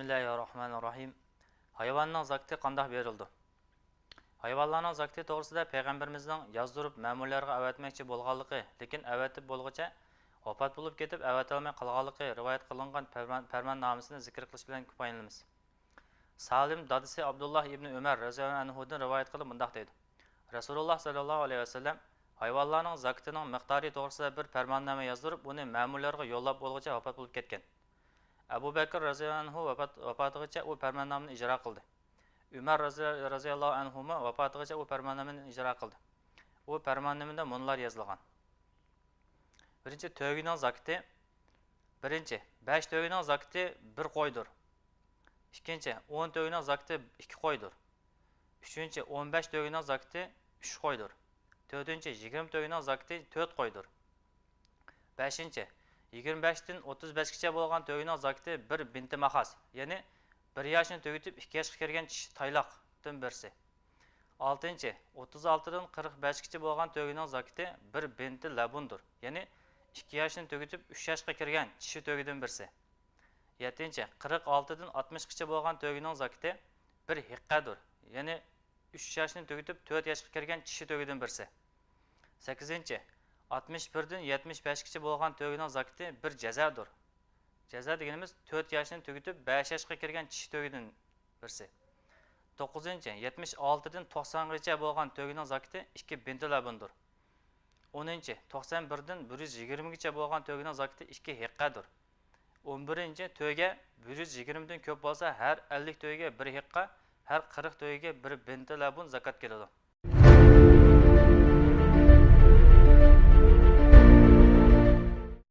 Bismillahirrahmanirrahim. Hayvanning zakati qanday berildi? Hayvonlarning zakati to'g'risida payg'ambarimizning yozdirib ma'murlarga avatmoqchi bo'lganligi, lekin avatib bo'lguncha vafot bo'lib ketib avatolmay qolganligi rivoyat qilingan farmonnomasini zikr qilish bilan kifoyalanamiz. Salim dadisi Abdullah ibn Umar roziyallohu anhudan rivoyat qilib bunday deydi. Rasululloh sallallohu alayhi vasallam hayvonlarning zakatining miqdori to'g'risida bir farmonnoma yozdirib, uni ma'murlarga yo'llab bo'lguncha vafot bo'lib ketgan. Abu Bakr roziyallohu anhu vafotigacha u farmonnomani ijro qildi. Umar roziyallohu anhu vafotigacha u farmonnomani ijro qildi. U farmonnomada munlar yozilgan. Birinchi to'yning zakati. Birinchi 5 to'yning zakati 1 qo'ydir. Ikkinchi 10 to'yning zakati 2 qo'ydir. Uchinchi 15 to'yning zakati 3 qo'ydir. To'rtinchi 20 to'yning zakati 4 qo'ydir. Beshinchi 25 dan 35 gacha bo'lgan to'yning zakati 1 binti mahas, ya'ni 1 yoshni tugitib 2 yoshga kirgan tayloqdan birsi. 6-chi 36 dan 45 gacha bo'lgan to'yning zakati 1 binti labundir, ya'ni 2 yoshni tugitib 3 yoshga kirgan kishi to'yidan birsi. 7-chi 46 dan 60 gacha bo'lgan to'yning zakati 1 hiqqadir, ya'ni 3 yoshni tugitib 4 yoshga kirgan kishi to'yidan birsi. 8-chi 61 dan 75 gacha bo'lgan to'yning zakati 1 jazadir. Jaza deganimiz 4 yoshni tugitib 5 yoshga kirgan kishi to'yidan birsi. 9-chi 76 dan 90 gacha bo'lgan to'yning zakati 2 binti labundir. 10-chi 91 dan 120 gacha bo'lgan to'yning zakati 2 hiqqadir. 11-chi to'yga 120 dan ko'p bo'lsa har 50 to'yga 1 hiqqa, har 40 to'yga 1 binti labun zakat keladi.